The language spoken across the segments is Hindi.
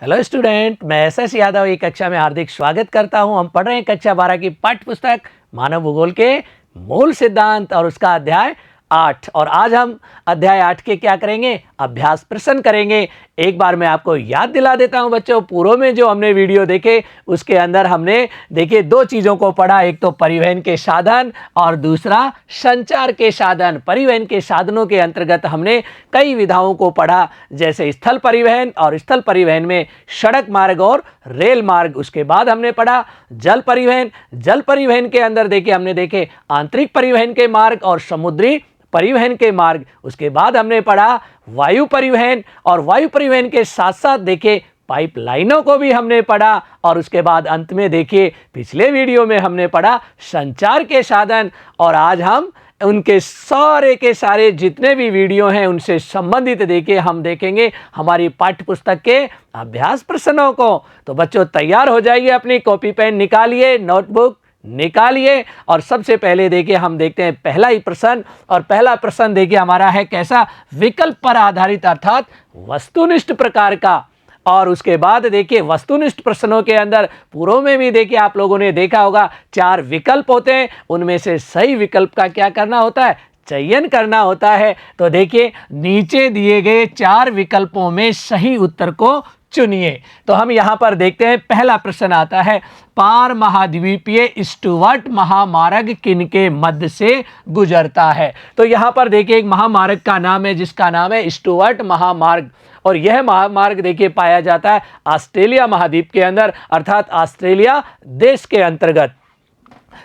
हेलो स्टूडेंट, मैं एस यादव एक कक्षा में हार्दिक स्वागत करता हूं। हम पढ़ रहे हैं कक्षा 12 की पाठ्य पुस्तक मानव भूगोल के मूल सिद्धांत और उसका अध्याय 8। और आज हम अध्याय 8 के क्या करेंगे, अभ्यास प्रश्न करेंगे। एक बार मैं आपको याद दिला देता हूं बच्चों, पूर्व में जो हमने वीडियो देखे उसके अंदर हमने देखिए दो चीज़ों को पढ़ा, एक तो परिवहन के साधन और दूसरा संचार के साधन। परिवहन के साधनों के अंतर्गत हमने कई विधाओं को पढ़ा, जैसे स्थल परिवहन, और स्थल परिवहन में सड़क मार्ग और रेल मार्ग। उसके बाद हमने पढ़ा जल परिवहन। जल परिवहन के अंदर देखिए हमने देखे आंतरिक परिवहन के मार्ग और समुद्री परिवहन के मार्ग। उसके बाद हमने पढ़ा वायु परिवहन, और वायु परिवहन के साथ साथ देखिए पाइपलाइनों को भी हमने पढ़ा। और उसके बाद अंत में देखिए पिछले वीडियो में हमने पढ़ा संचार के साधन। और आज हम उनके सारे के सारे जितने भी वीडियो हैं उनसे संबंधित देखिए हम देखेंगे हमारी पाठ्य पुस्तक के अभ्यास प्रश्नों को। तो बच्चों तैयार हो जाइए, अपनी कॉपी पेन निकालिए, नोटबुक निकालिए। और सबसे पहले देखिए हम देखते हैं पहला ही प्रश्न। और पहला प्रश्न देखिए हमारा है कैसा, विकल्प पर आधारित अर्थात वस्तुनिष्ठ प्रकार का। और उसके बाद देखिए वस्तुनिष्ठ प्रश्नों के अंदर पूर्व में भी देखिए आप लोगों ने देखा होगा 4 विकल्प होते हैं, उनमें से सही विकल्प का क्या करना होता है, चयन करना होता है। तो देखिए नीचे दिए गए 4 विकल्पों में सही उत्तर को चुनिए। तो हम यहां पर देखते हैं पहला प्रश्न आता है, पार महाद्वीपीय स्टुअर्ट महामार्ग किनके मध्य से गुजरता है। तो यहां पर देखिए एक महामार्ग का नाम है जिसका नाम है स्टुअर्ट महामार्ग। और यह महामार्ग देखिए पाया जाता है ऑस्ट्रेलिया महाद्वीप के अंदर, अर्थात ऑस्ट्रेलिया देश के अंतर्गत।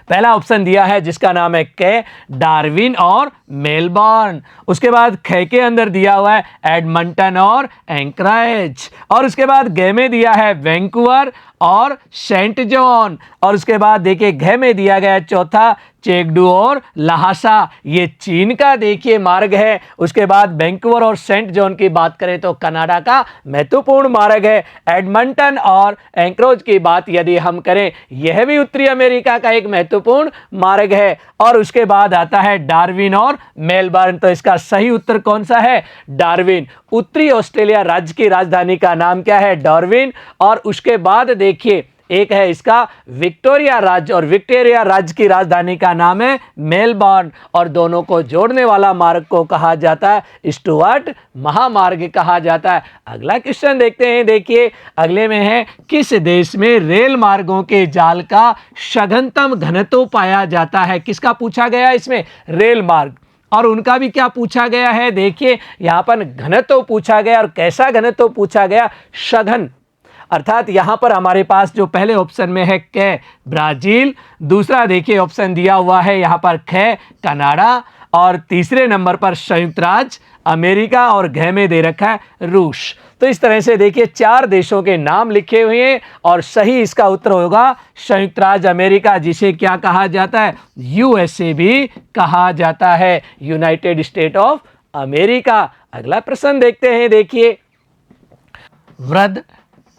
पहला ऑप्शन दिया है जिसका नाम है क, डार्विन और मेलबर्न। उसके बाद ख के अंदर दिया हुआ है एडमंटन और एंकरेज। और उसके बाद ग में दिया है वैंकूवर और सेंट जॉन। और उसके बाद देखिए घ में दिया गया चौथा चेगडू और लहासा, ये चीन का देखिए मार्ग है। उसके बाद वैंकूवर और सेंट जॉन की बात करें तो कनाडा का महत्वपूर्ण मार्ग है। एडमंटन और एंकरेज की बात यदि हम करें, यह भी उत्तरी अमेरिका का एक महत्वपूर्ण मार्ग है। और उसके बाद आता है डार्विन और मेलबर्न। तो इसका सही उत्तर कौन सा है, डार्विन। उत्तरी ऑस्ट्रेलिया राज्य की राजधानी का नाम क्या है, डार्विन। और उसके बाद देखिए एक है इसका विक्टोरिया राज्य, और विक्टोरिया राज्य की राजधानी का नाम है मेलबर्न। और दोनों को जोड़ने वाला मार्ग को कहा जाता है स्टुअर्ट महामार्ग कहा जाता है। अगला क्वेश्चन देखते हैं। देखिए अगले में है, किस देश में रेल मार्गों के जाल का सघनतम घनत्व पाया जाता है। किसका पूछा गया है इसमें, रेल मार्ग। और उनका भी क्या पूछा गया है, देखिए यहां पर घनत्व पूछा गया। और कैसा घनत्व पूछा गया, सघन। अर्थात यहां पर हमारे पास जो पहले ऑप्शन में है क, ब्राजील। दूसरा देखिए ऑप्शन दिया हुआ है यहां पर ख, कनाडा। और तीसरे नंबर पर संयुक्त राज्य अमेरिका। और घ में दे रखा है रूस। तो इस तरह से देखिए 4 देशों के नाम लिखे हुए हैं, और सही इसका उत्तर होगा संयुक्त राज्य अमेरिका, जिसे क्या कहा जाता है, यूएसए भी कहा जाता है, यूनाइटेड स्टेट ऑफ अमेरिका। अगला प्रश्न देखते हैं। देखिए वृद्ध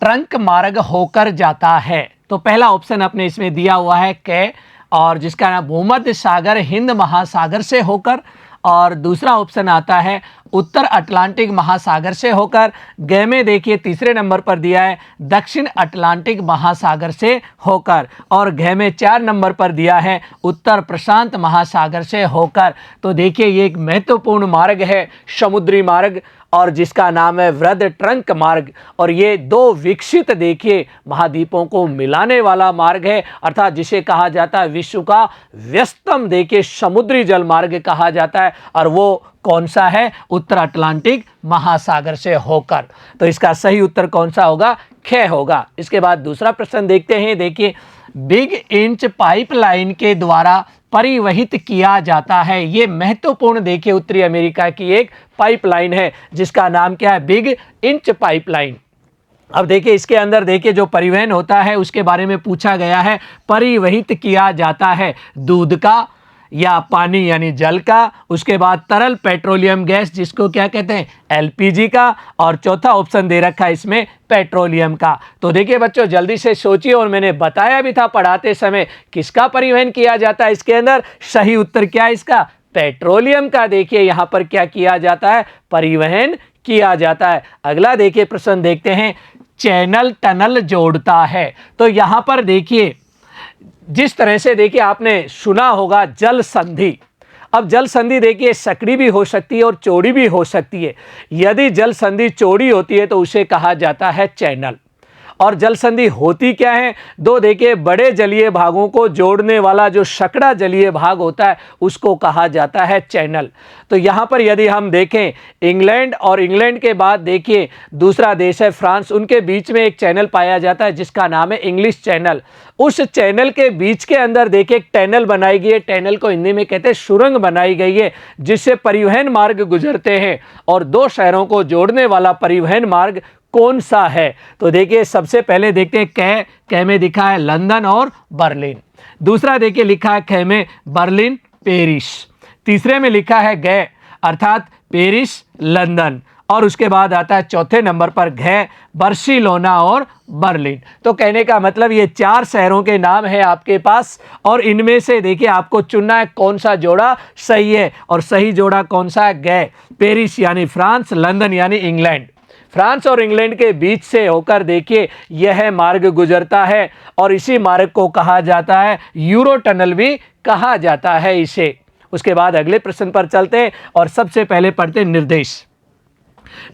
ट्रंक मार्ग होकर जाता है। तो पहला ऑप्शन अपने इसमें दिया हुआ है क, और जिसका नाम भूमध्य सागर हिंद महासागर से होकर। और दूसरा ऑप्शन आता है उत्तर अटलांटिक महासागर से होकर। ग में देखिए तीसरे नंबर पर दिया है दक्षिण अटलांटिक महासागर से होकर। और घ में 4 नंबर पर दिया है उत्तर प्रशांत महासागर से होकर। तो देखिए ये एक महत्वपूर्ण मार्ग है, समुद्री मार्ग, और जिसका नाम है वृद्ध ट्रंक मार्ग। और ये 2 विकसित देखिए महाद्वीपों को मिलाने वाला मार्ग है, अर्थात जिसे कहा जाता है विश्व का व्यस्तम देखिए समुद्री जल मार्ग कहा जाता है। और वो कौन सा है, उत्तर अटलांटिक महासागर से होकर। तो इसका सही उत्तर कौन सा होगा, ख होगा। इसके बाद दूसरा प्रश्न देखते हैं। देखिए बिग इंच पाइपलाइन के द्वारा परिवहित किया जाता है। ये महत्वपूर्ण देखिए उत्तरी अमेरिका की एक पाइपलाइन है जिसका नाम क्या है, बिग इंच पाइपलाइन। अब देखिए इसके अंदर देखिए जो परिवहन होता है उसके बारे में पूछा गया है। परिवहित किया जाता है दूध का या पानी यानी जल का। उसके बाद तरल पेट्रोलियम गैस जिसको क्या कहते हैं, एलपीजी का। और चौथा ऑप्शन दे रखा है इसमें पेट्रोलियम का। तो देखिए बच्चों जल्दी से सोचिए, और मैंने बताया भी था पढ़ाते समय किसका परिवहन किया जाता है इसके अंदर। सही उत्तर क्या है इसका, पेट्रोलियम का देखिए यहां पर क्या किया जाता है, परिवहन किया जाता है। अगला देखिए प्रश्न देखते हैं, चैनल टनल जोड़ता है। तो यहाँ पर देखिए, जिस तरह से देखिए आपने सुना होगा जल संधि। अब जल संधि देखिए सकड़ी भी हो सकती है और चौड़ी भी हो सकती है। यदि जल संधि चौड़ी होती है तो उसे कहा जाता है चैनल। और जल संधि होती क्या है? दो देखिए बड़े जलीय भागों को जोड़ने वाला जो सकड़ा जलीय भाग होता है उसको कहा जाता है चैनल। तो यहाँ पर यदि हम देखें इंग्लैंड और इंग्लैंड के बाद देखिए दूसरा देश है फ्रांस, उनके बीच में एक चैनल पाया जाता है जिसका नाम है इंग्लिश चैनल। उस चैनल के बीच के अंदर देखिए एक टनल बनाई गई है। टनल को हिंदी में कहते हैं सुरंग बनाई गई है जिससे परिवहन मार्ग गुजरते हैं। और दो शहरों को जोड़ने वाला परिवहन मार्ग कौन सा है? तो देखिए सबसे पहले देखते हैं कै में दिखा है लंदन और बर्लिन। दूसरा देखिए लिखा है कै में बर्लिन पेरिस। तीसरे में लिखा है गै अर्थात पेरिस लंदन। और उसके बाद आता है चौथे नंबर पर घै बार्सिलोना और बर्लिन। तो कहने का मतलब ये चार शहरों के नाम है आपके पास और इनमें से देखिए आपको चुनना है कौन सा जोड़ा सही है। और सही जोड़ा कौन सा है? गै। पेरिस यानी फ्रांस, लंदन यानी इंग्लैंड। फ्रांस और इंग्लैंड के बीच से होकर देखिए यह मार्ग गुजरता है और इसी मार्ग को कहा जाता है यूरो टनल भी कहा जाता है इसे। उसके बाद अगले प्रश्न पर चलते हैं और सबसे पहले पढ़ते हैं निर्देश।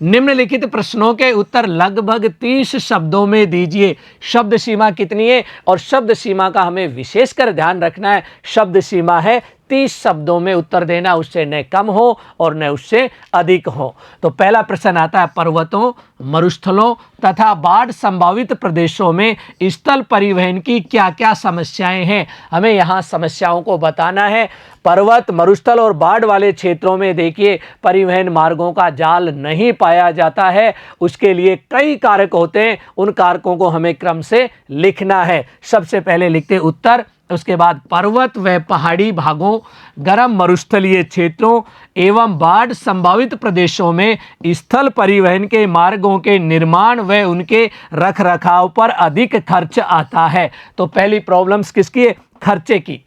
निम्नलिखित प्रश्नों के उत्तर लगभग 30 शब्दों में दीजिए। शब्द सीमा कितनी है? और शब्द सीमा का हमें विशेषकर ध्यान रखना है। शब्द सीमा है 30 शब्दों में उत्तर देना, उससे न कम हो और न उससे अधिक हो। तो पहला प्रश्न आता है पर्वतों, मरुस्थलों तथा बाढ़ संभावित प्रदेशों में स्थल परिवहन की क्या क्या समस्याएं हैं? हमें यहाँ समस्याओं को बताना है। पर्वत, मरुस्थल और बाढ़ वाले क्षेत्रों में देखिए परिवहन मार्गों का जाल नहीं पाया जाता है। उसके लिए कई कारक होते हैं, उन कारकों को हमें क्रम से लिखना है। सबसे पहले लिखते उत्तर, उसके बाद पर्वत व पहाड़ी भागों, गर्म मरुस्थलीय क्षेत्रों एवं बाढ़ संभावित प्रदेशों में स्थल परिवहन के मार्गों के निर्माण व उनके रखरखाव पर अधिक खर्च आता है। तो पहली प्रॉब्लम्स किसकी है? खर्चे की,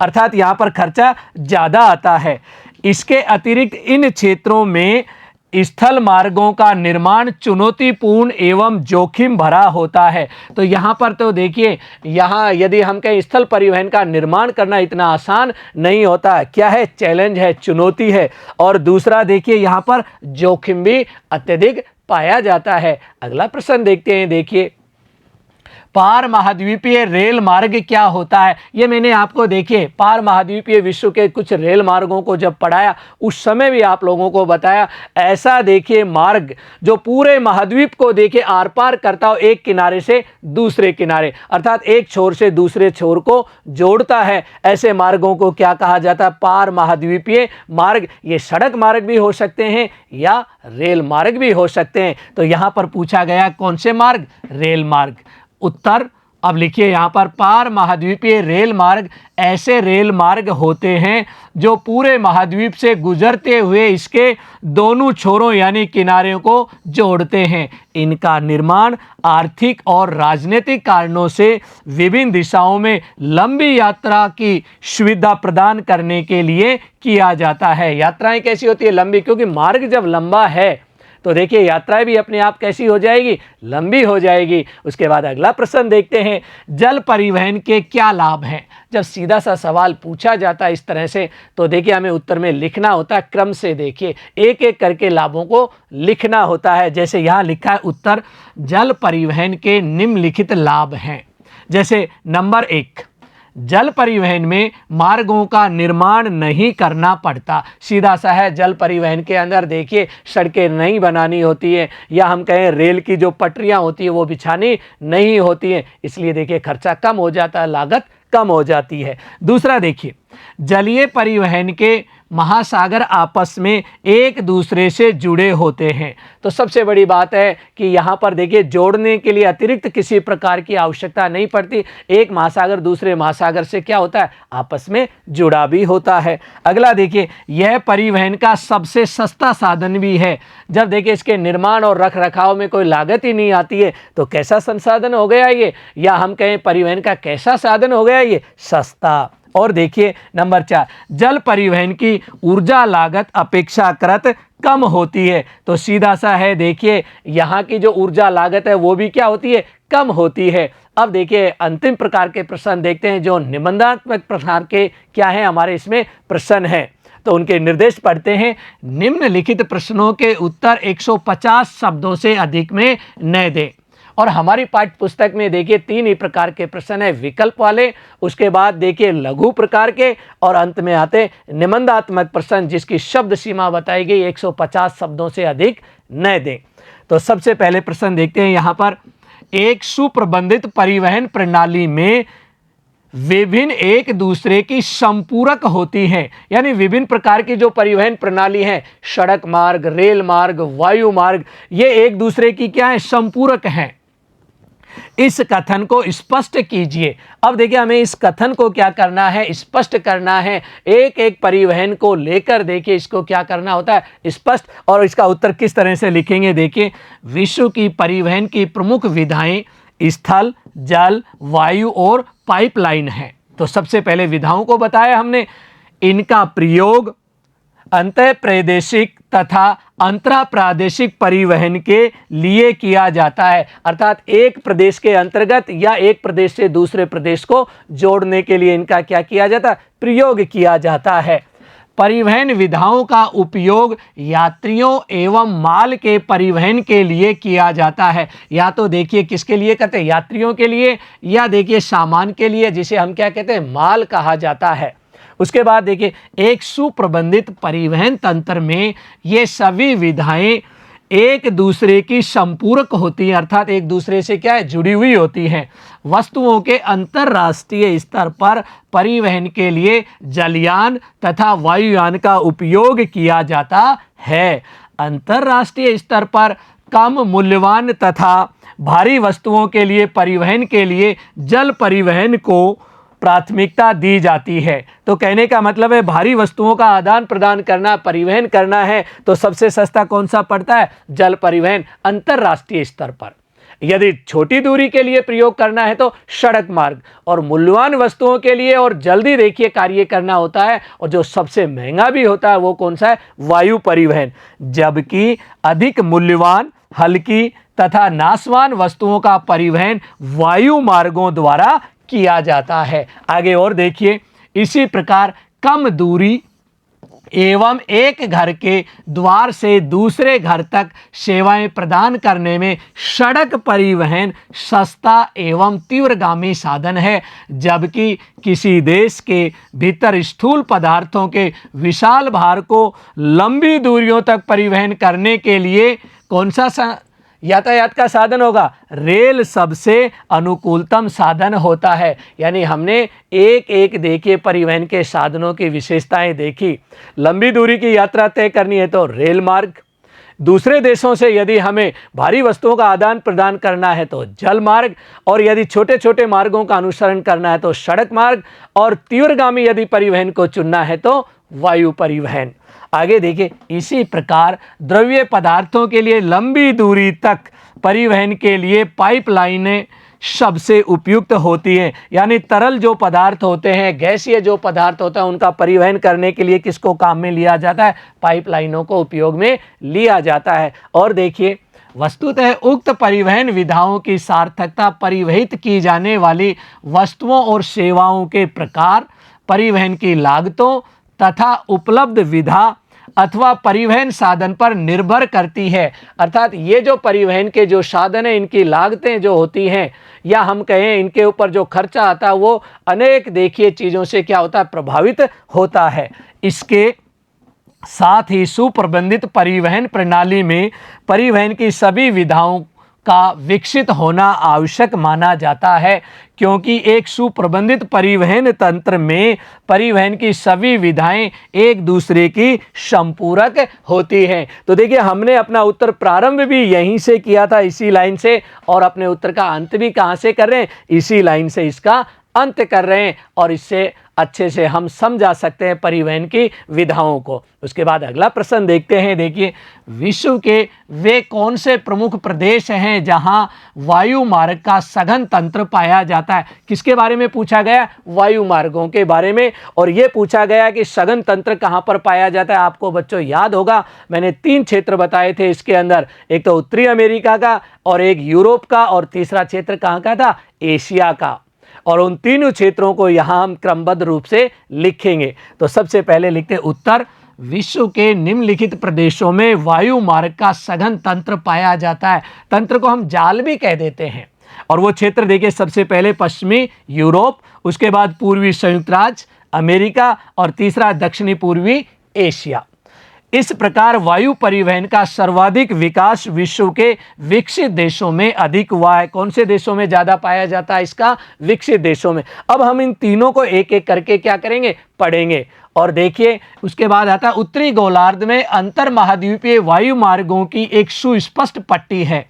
अर्थात यहाँ पर खर्चा ज़्यादा आता है। इसके अतिरिक्त इन क्षेत्रों में स्थल मार्गों का निर्माण चुनौतीपूर्ण एवं जोखिम भरा होता है। तो यहाँ पर तो देखिए, यहाँ यदि हम कहें स्थल परिवहन का निर्माण करना इतना आसान नहीं होता। क्या है? चैलेंज है, चुनौती है। और दूसरा देखिए यहाँ पर जोखिम भी अत्यधिक पाया जाता है। अगला प्रश्न देखते हैं। देखिए पार महाद्वीपीय रेल मार्ग क्या होता है? ये मैंने आपको देखिए पार महाद्वीपीय विश्व के कुछ रेल मार्गों को जब पढ़ाया उस समय भी आप लोगों को बताया। ऐसा देखिए मार्ग जो पूरे महाद्वीप को देखिए आर पार करता हो एक किनारे से दूसरे किनारे, अर्थात एक छोर से दूसरे छोर को जोड़ता है। ऐसे मार्गों को क्या कहा जाता है? पार महाद्वीपीय मार्ग। ये सड़क मार्ग भी हो सकते हैं या रेल मार्ग भी हो सकते हैं। तो यहाँ पर पूछा गया कौन से मार्ग? रेल मार्ग। उत्तर अब लिखिए यहाँ पर पार महाद्वीपीय रेल मार्ग ऐसे रेल मार्ग होते हैं जो पूरे महाद्वीप से गुजरते हुए इसके दोनों छोरों यानी किनारों को जोड़ते हैं। इनका निर्माण आर्थिक और राजनीतिक कारणों से विभिन्न दिशाओं में लंबी यात्रा की सुविधा प्रदान करने के लिए किया जाता है। यात्राएं कैसी होती है? लंबी, क्योंकि मार्ग जब लंबा है तो देखिए यात्राएं भी अपने आप कैसी हो जाएगी? लंबी हो जाएगी। उसके बाद अगला प्रश्न देखते हैं, जल परिवहन के क्या लाभ हैं? जब सीधा सा सवाल पूछा जाता है इस तरह से तो देखिए हमें उत्तर में लिखना होता है क्रम से। देखिए एक एक करके लाभों को लिखना होता है। जैसे यहाँ लिखा है उत्तर, जल परिवहन के निम्नलिखित लाभ हैं। जैसे नंबर 1, जल परिवहन में मार्गों का निर्माण नहीं करना पड़ता। सीधा सा है, जल परिवहन के अंदर देखिए सड़कें नहीं बनानी होती है या हम कहें रेल की जो पटरियां होती है वो बिछानी नहीं होती है, इसलिए देखिए खर्चा कम हो जाता है, लागत कम हो जाती है। दूसरा देखिए, जलीय परिवहन के महासागर आपस में एक दूसरे से जुड़े होते हैं। तो सबसे बड़ी बात है कि यहाँ पर देखिए जोड़ने के लिए अतिरिक्त किसी प्रकार की आवश्यकता नहीं पड़ती। एक महासागर दूसरे महासागर से क्या होता है? आपस में जुड़ा भी होता है। अगला देखिए, यह परिवहन का सबसे सस्ता साधन भी है। जब देखिए इसके निर्माण और रख रखाव में कोई लागत ही नहीं आती है तो कैसा संसाधन हो गया ये, या हम कहें परिवहन का कैसा साधन हो गया ये? सस्ता। और देखिए नंबर 4, जल परिवहन की ऊर्जा लागत अपेक्षाकृत कम होती है। तो सीधा सा है, देखिए यहाँ की जो ऊर्जा लागत है वो भी क्या होती है, कम होती है। अब देखिए अंतिम प्रकार के प्रश्न देखते हैं जो निबंधात्मक प्रकार के क्या है हमारे इसमें प्रश्न हैं। तो उनके निर्देश पढ़ते हैं। निम्नलिखित प्रश्नों के उत्तर 150 शब्दों से अधिक में न दें। और हमारी पाठ्य पुस्तक में देखिए 3 ही प्रकार के प्रश्न है, विकल्प वाले, उसके बाद देखिए लघु प्रकार के, और अंत में आते निबंधात्मक प्रश्न जिसकी शब्द सीमा बताई गई 150 शब्दों से अधिक न दें। तो सबसे पहले प्रश्न देखते हैं यहाँ पर, एक सुप्रबंधित परिवहन प्रणाली में विभिन्न एक दूसरे की संपूरक होती हैं, यानी विभिन्न प्रकार की जो परिवहन प्रणाली है, सड़क मार्ग, रेल मार्ग, वायु मार्ग, ये एक दूसरे की क्या है, संपूरक हैं। इस कथन को स्पष्ट कीजिए। अब देखिए हमें इस कथन को क्या करना है, स्पष्ट करना है। एक एक परिवहन को लेकर देखिए इसको क्या करना होता है, स्पष्ट। और इसका उत्तर किस तरह से लिखेंगे, देखिए विश्व की परिवहन की प्रमुख विधाएं स्थल, जल, वायु और पाइपलाइन है। तो सबसे पहले विधाओं को बताया हमने, इनका प्रयोग अंतः प्रादेशिक तथा अंतरा प्रादेशिक परिवहन के लिए किया जाता है, अर्थात एक प्रदेश के अंतर्गत या एक प्रदेश से दूसरे प्रदेश को जोड़ने के लिए इनका क्या किया जाता है, प्रयोग किया जाता है। परिवहन विधाओं का उपयोग यात्रियों एवं माल के परिवहन के लिए किया जाता है। या तो देखिए किसके लिए कहते हैं, यात्रियों के लिए, या देखिए सामान के लिए जिसे हम क्या कहते हैं, माल कहा जाता है। उसके बाद देखिए एक सुप्रबंधित परिवहन तंत्र में ये सभी विधाएं एक दूसरे की संपूरक होती हैं, अर्थात एक दूसरे से क्या है, जुड़ी हुई होती हैं। वस्तुओं के अंतर्राष्ट्रीय स्तर पर परिवहन के लिए जलयान तथा वायुयान का उपयोग किया जाता है। अंतर्राष्ट्रीय स्तर पर कम मूल्यवान तथा भारी वस्तुओं के लिए परिवहन के लिए जल परिवहन को प्राथमिकता दी जाती है। तो कहने का मतलब है भारी वस्तुओं का आदान प्रदान करना, परिवहन करना है तो सबसे सस्ता कौन सा पड़ता है, जल परिवहन अंतर्राष्ट्रीय स्तर पर। यदि छोटी दूरी के लिए प्रयोग करना है तो सड़क मार्ग, और मूल्यवान वस्तुओं के लिए और जल्दी देखिए कार्य करना होता है और जो सबसे महंगा भी होता है वो कौन सा है, वायु परिवहन। जबकि अधिक मूल्यवान, हल्की तथा नाशवान वस्तुओं का परिवहन वायु मार्गों द्वारा किया जाता है। आगे और देखिए, इसी प्रकार कम दूरी एवं एक घर के द्वार से दूसरे घर तक सेवाएं प्रदान करने में सड़क परिवहन सस्ता एवं तीव्रगामी साधन है। जबकि किसी देश के भीतर स्थूल पदार्थों के विशाल भार को लंबी दूरियों तक परिवहन करने के लिए कौन सा यातायात का साधन होगा, रेल सबसे अनुकूलतम साधन होता है। यानी हमने एक एक देखिए परिवहन के साधनों की विशेषताएं देखी। लंबी दूरी की यात्रा तय करनी है तो रेल मार्ग, दूसरे देशों से यदि हमें भारी वस्तुओं का आदान प्रदान करना है तो जल मार्ग, और यदि छोटे छोटे मार्गों का अनुसरण करना है तो सड़क मार्ग, और तीव्रगामी यदि परिवहन को चुनना है तो वायु परिवहन। आगे देखिए, इसी प्रकार द्रव्य पदार्थों के लिए लंबी दूरी तक परिवहन के लिए पाइपलाइनें सबसे उपयुक्त होती हैं। यानी तरल जो पदार्थ होते हैं, गैसीय जो पदार्थ होता है, उनका परिवहन करने के लिए किसको काम में लिया जाता है, पाइपलाइनों को उपयोग में लिया जाता है। और देखिए वस्तुतः उक्त परिवहन विधाओं की सार्थकता परिवहित की जाने वाली वस्तुओं और सेवाओं के प्रकार, परिवहन की लागतों तथा उपलब्ध विधा अथवा परिवहन साधन पर निर्भर करती है। अर्थात ये जो परिवहन के जो साधन हैं, इनकी लागतें जो होती हैं, या हम कहें इनके ऊपर जो खर्चा आता है, वो अनेक देखिए चीज़ों से क्या होता है, प्रभावित होता है। इसके साथ ही सुप्रबंधित परिवहन प्रणाली में परिवहन की सभी विधाओं का विकसित होना आवश्यक माना जाता है, क्योंकि एक सुप्रबंधित परिवहन तंत्र में परिवहन की सभी विधाएं एक दूसरे की संपूरक होती हैं। तो देखिए हमने अपना उत्तर प्रारंभ भी यहीं से किया था, इसी लाइन से, और अपने उत्तर का अंत भी कहाँ से कर रहे हैं, इसी लाइन से इसका अंत कर रहे हैं और इससे अच्छे से हम समझा सकते हैं परिवहन की विधाओं को। उसके बाद अगला प्रश्न देखते हैं। देखिए, विश्व के वे कौन से प्रमुख प्रदेश हैं जहां वायु मार्ग का सघन तंत्र पाया जाता है? किसके बारे में पूछा गया? वायु मार्गों के बारे में। और ये पूछा गया कि सघन तंत्र कहां पर पाया जाता है। आपको बच्चों याद होगा, मैंने 3 क्षेत्र बताए थे इसके अंदर, एक तो उत्तरी अमेरिका का, और एक यूरोप का, और तीसरा क्षेत्र कहां का था? एशिया का। और उन तीनों क्षेत्रों को यहां हम क्रमबद्ध रूप से लिखेंगे। तो सबसे पहले लिखते हैं उत्तर। विश्व के निम्नलिखित प्रदेशों में वायु मार्ग का सघन तंत्र पाया जाता है। तंत्र को हम जाल भी कह देते हैं। और वो क्षेत्र देखिए, सबसे पहले पश्चिमी यूरोप, उसके बाद पूर्वी संयुक्त राज्य अमेरिका, और तीसरा दक्षिणी पूर्वी एशिया। इस प्रकार वायु परिवहन का सर्वाधिक विकास विश्व के विकसित देशों में अधिक हुआ है। कौन से देशों में ज़्यादा पाया जाता है इसका? विकसित देशों में। अब हम इन तीनों को एक एक करके क्या करेंगे? पढ़ेंगे। और देखिए, उसके बाद आता है उत्तरी गोलार्ध में अंतर महाद्वीपीय वायु मार्गों की एक सुस्पष्ट पट्टी है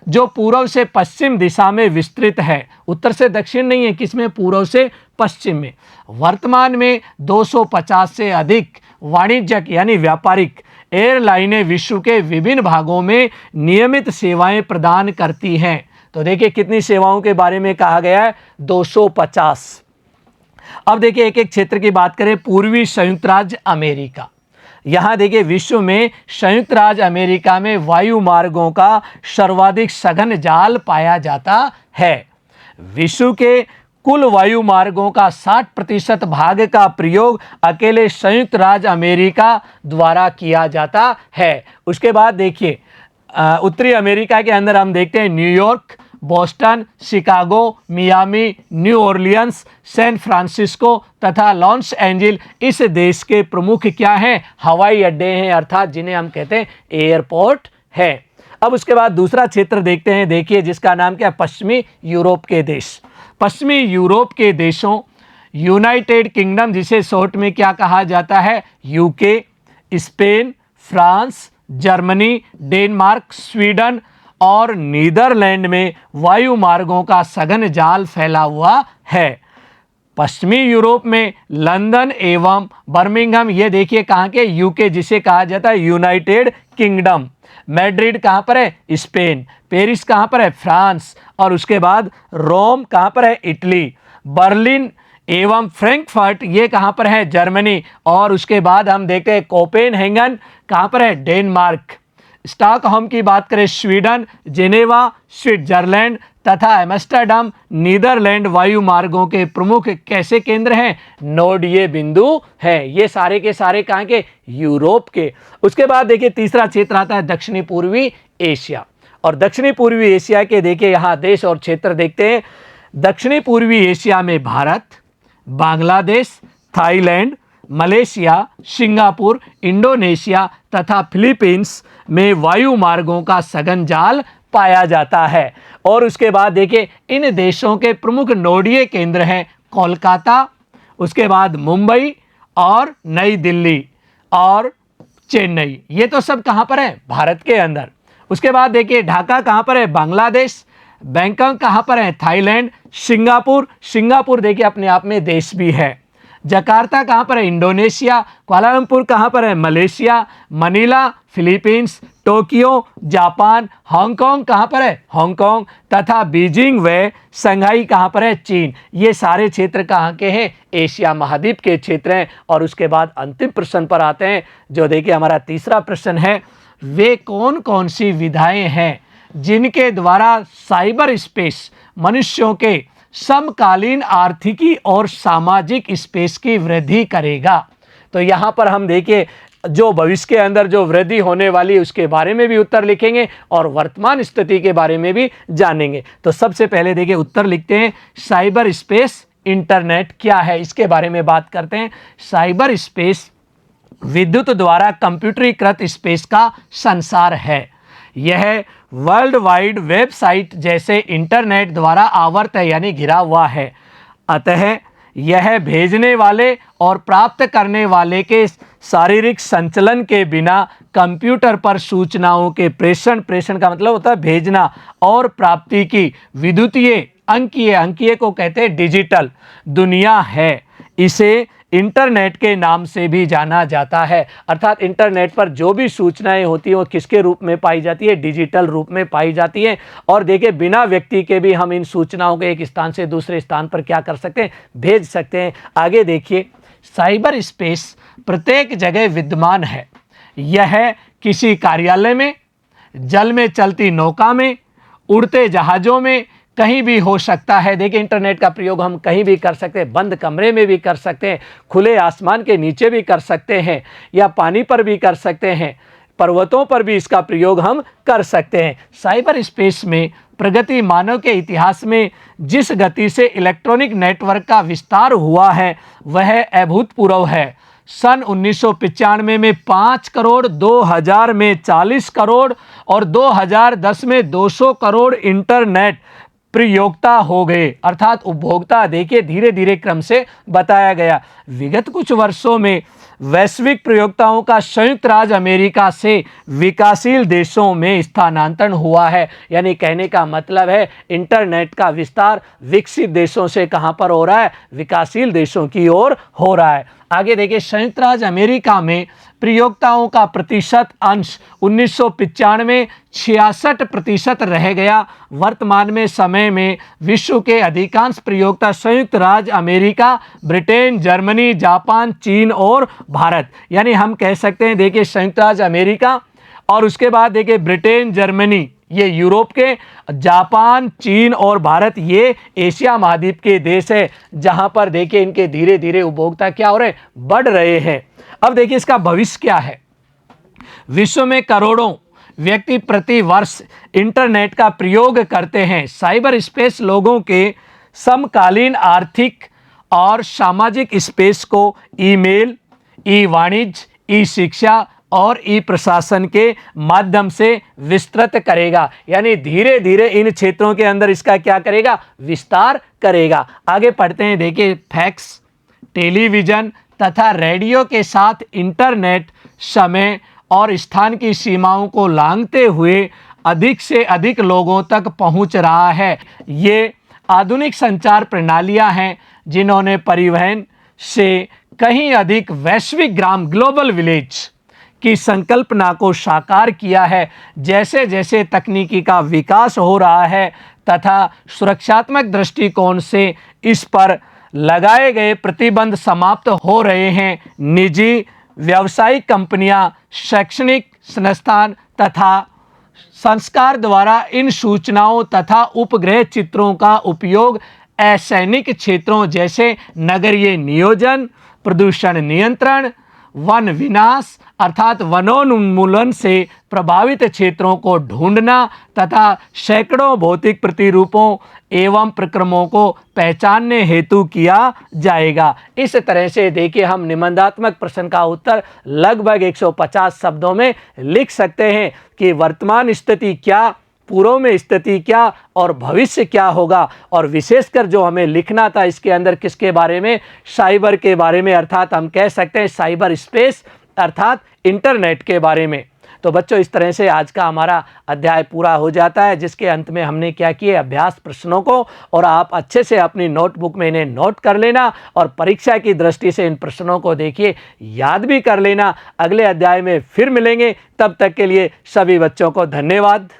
जो पूर्व से पश्चिम दिशा में विस्तृत है। उत्तर से दक्षिण नहीं है, किसमें? पूर्व से पश्चिम में। वर्तमान में 250 से अधिक वाणिज्यिक यानी व्यापारिक एयरलाइनें विश्व के विभिन्न भागों में नियमित सेवाएं प्रदान करती हैं। तो देखिए कितनी सेवाओं के बारे में कहा गया है? 250। अब देखिए एक एक क्षेत्र की बात करें। पूर्वी संयुक्त राज्य अमेरिका, यहाँ देखिए विश्व में संयुक्त राज्य अमेरिका में वायु मार्गों का सर्वाधिक सघन जाल पाया जाता है। विश्व के कुल वायु मार्गों का 60% भाग का प्रयोग अकेले संयुक्त राज्य अमेरिका द्वारा किया जाता है। उसके बाद देखिए उत्तरी अमेरिका के अंदर हम देखते हैं New York, Boston, Chicago, Miami, New Orleans, San Francisco तथा लॉस एंजिल इस देश के प्रमुख क्या हैं? हवाई अड्डे हैं, अर्थात जिन्हें हम कहते हैं एयरपोर्ट है। अब उसके बाद दूसरा क्षेत्र देखते हैं। देखिए जिसका नाम क्या है? पश्चिमी यूरोप के देश। पश्चिमी यूरोप के देशों, यूनाइटेड किंगडम जिसे शॉर्ट में क्या कहा जाता है? UK, Spain, France, Germany, Denmark, Sweden और नीदरलैंड में वायु मार्गों का सघन जाल फैला हुआ है। पश्चिमी यूरोप में लंदन एवं बर्मिंघम, ये देखिए कहाँ के? यूके जिसे कहा जाता है यूनाइटेड किंगडम। मैड्रिड कहाँ पर है? स्पेन। पेरिस कहाँ पर है? फ्रांस। और उसके बाद रोम कहाँ पर है? इटली। बर्लिन एवं फ्रैंकफर्ट ये कहाँ पर है? जर्मनी। और उसके बाद हम देखते हैं कोपेनहेगन कहाँ पर है? डेनमार्क। स्टॉकहोम की बात करें स्वीडन, जेनेवा स्विट्जरलैंड तथा एम्स्टर्डम नीदरलैंड वायु मार्गों के प्रमुख कैसे केंद्र हैं? नोडीय बिंदु हैं। ये सारे के सारे कहाँ के? यूरोप के। उसके बाद देखिए तीसरा क्षेत्र आता है दक्षिणी पूर्वी एशिया। और दक्षिणी पूर्वी एशिया के देखिए यहाँ देश और क्षेत्र देखते हैं। दक्षिणी पूर्वी एशिया में Bharat, Bangladesh, Thailand, Malaysia, Singapore, Indonesia तथा फिलीपींस में वायु मार्गों का सघन जाल पाया जाता है। और उसके बाद देखिए इन देशों के प्रमुख नोडीय केंद्र हैं कोलकाता, उसके बाद मुंबई और नई दिल्ली और चेन्नई। ये तो सब कहाँ पर है? भारत के अंदर। उसके बाद देखिए ढाका कहाँ पर है? बांग्लादेश। बैंकॉक कहाँ पर है? थाईलैंड। सिंगापुर देखिए अपने आप में देश भी है। जकार्ता कहाँ पर है? इंडोनेशिया। कुआलालंपुर कहाँ पर है? Malaysia. Manila Philippines. Tokyo Japan. Hong Kong कहाँ पर है? हांगकांग। तथा बीजिंग व शंघाई कहाँ पर है? चीन। ये सारे क्षेत्र कहाँ के हैं? एशिया महाद्वीप के क्षेत्र हैं। और उसके बाद अंतिम प्रश्न पर आते हैं जो देखिए हमारा तीसरा प्रश्न है। वे कौन कौन सी विधाएं हैं जिनके द्वारा साइबर स्पेस मनुष्यों के समकालीन आर्थिकी और सामाजिक स्पेस की वृद्धि करेगा? तो यहाँ पर हम देखिए जो भविष्य के अंदर जो वृद्धि होने वाली है उसके बारे में भी उत्तर लिखेंगे और वर्तमान स्थिति के बारे में भी जानेंगे। तो सबसे पहले देखिए उत्तर लिखते हैं साइबर स्पेस इंटरनेट क्या है, इसके बारे में बात करते हैं। साइबर स्पेस विद्युत द्वारा कंप्यूटरीकृत स्पेस का संसार है। यह वर्ल्ड वाइड वेबसाइट जैसे इंटरनेट द्वारा आवर्त है यानी घिरा हुआ है। अतः यह भेजने वाले और प्राप्त करने वाले के शारीरिक संचलन के बिना कंप्यूटर पर सूचनाओं के प्रेषण का मतलब होता है भेजना और प्राप्ति की विद्युतीय अंकीय को कहते हैं डिजिटल दुनिया है। इसे इंटरनेट के नाम से भी जाना जाता है। अर्थात इंटरनेट पर जो भी सूचनाएं होती हैं वो किसके रूप में पाई जाती है? डिजिटल रूप में पाई जाती है। और देखिए बिना व्यक्ति के भी हम इन सूचनाओं को एक स्थान से दूसरे स्थान पर क्या कर सकते हैं? भेज सकते हैं। आगे देखिए, साइबर स्पेस प्रत्येक जगह विद्यमान है। यह किसी कार्यालय में, जल में चलती नौका में, उड़ते जहाज़ों में, कहीं भी हो सकता है। देखिए इंटरनेट का प्रयोग हम कहीं भी कर सकते हैं, बंद कमरे में भी कर सकते हैं, खुले आसमान के नीचे भी कर सकते हैं, या पानी पर भी कर सकते हैं, पर्वतों पर भी इसका प्रयोग हम कर सकते हैं। साइबर स्पेस में प्रगति मानव के इतिहास में जिस गति से इलेक्ट्रॉनिक नेटवर्क का विस्तार हुआ है वह अभूतपूर्व है। सन 1995 में 5 करोड़, 2000 में 40 करोड़ और 2010 में 200 करोड़ इंटरनेट प्रयोक्ता हो गए, अर्थात उपभोक्ता। देखिए धीरे धीरे क्रम से बताया गया। विगत कुछ वर्षों में वैश्विक प्रयोक्ताओं का संयुक्त राज्य अमेरिका से विकासशील देशों में स्थानांतरण हुआ है। यानी कहने का मतलब है इंटरनेट का विस्तार विकसित देशों से कहां पर हो रहा है? विकासशील देशों की ओर हो रहा है। आगे देखिए, संयुक्त राज्य अमेरिका में प्रयोक्ताओं का प्रतिशत अंश 1995 में 66% रह गया। वर्तमान में समय में विश्व के अधिकांश प्रयोक्ता संयुक्त राज्य अमेरिका, ब्रिटेन, जर्मनी, जापान, चीन और भारत, यानी हम कह सकते हैं देखिए संयुक्त राज्य अमेरिका और उसके बाद देखिए ब्रिटेन, जर्मनी ये यूरोप के, जापान, चीन और भारत ये एशिया महाद्वीप के देश है, जहां पर देखिए इनके धीरे धीरे उपभोक्ता क्या हो रहे हैं? बढ़ रहे हैं। अब देखिए इसका भविष्य क्या है। विश्व में करोड़ों व्यक्ति प्रति वर्ष इंटरनेट का प्रयोग करते हैं। साइबर स्पेस लोगों के समकालीन आर्थिक और सामाजिक स्पेस को ईमेल, ई वाणिज्य, ई शिक्षा और ई प्रशासन के माध्यम से विस्तृत करेगा। यानी धीरे धीरे इन क्षेत्रों के अंदर इसका क्या करेगा? विस्तार करेगा। आगे पढ़ते हैं, देखिए फैक्स, टेलीविज़न तथा रेडियो के साथ इंटरनेट समय और स्थान की सीमाओं को लांघते हुए अधिक से अधिक लोगों तक पहुंच रहा है। ये आधुनिक संचार प्रणालियां हैं जिन्होंने परिवहन से कहीं अधिक वैश्विक ग्राम, ग्लोबल विलेज की संकल्पना को साकार किया है। जैसे जैसे तकनीकी का विकास हो रहा है तथा सुरक्षात्मक दृष्टिकोण से इस पर लगाए गए प्रतिबंध समाप्त हो रहे हैं, निजी व्यावसायिक कंपनियां, शैक्षणिक संस्थान तथा संस्कार द्वारा इन सूचनाओं तथा उपग्रह चित्रों का उपयोग असैनिक क्षेत्रों जैसे नगरीय नियोजन, प्रदूषण नियंत्रण, वन विनाश अर्थात वनोन्मूलन से प्रभावित क्षेत्रों को ढूंढना तथा सैकड़ों भौतिक प्रतिरूपों एवं प्रक्रमों को पहचानने हेतु किया जाएगा। इस तरह से देखिए हम निबंधात्मक प्रश्न का उत्तर लगभग 150 शब्दों में लिख सकते हैं कि वर्तमान स्थिति क्या, पूर्व में स्थिति क्या और भविष्य क्या होगा। और विशेषकर जो हमें लिखना था इसके अंदर किसके बारे में? साइबर के बारे में, अर्थात हम कह सकते हैं साइबर स्पेस अर्थात इंटरनेट के बारे में। तो बच्चों इस तरह से आज का हमारा अध्याय पूरा हो जाता है, जिसके अंत में हमने क्या किए? अभ्यास प्रश्नों को, और आप अच्छे से अपनी नोटबुक में इन्हें नोट कर लेना और परीक्षा की दृष्टि से इन प्रश्नों को देखिए याद भी कर लेना। अगले अध्याय में फिर मिलेंगे, तब तक के लिए सभी बच्चों को धन्यवाद।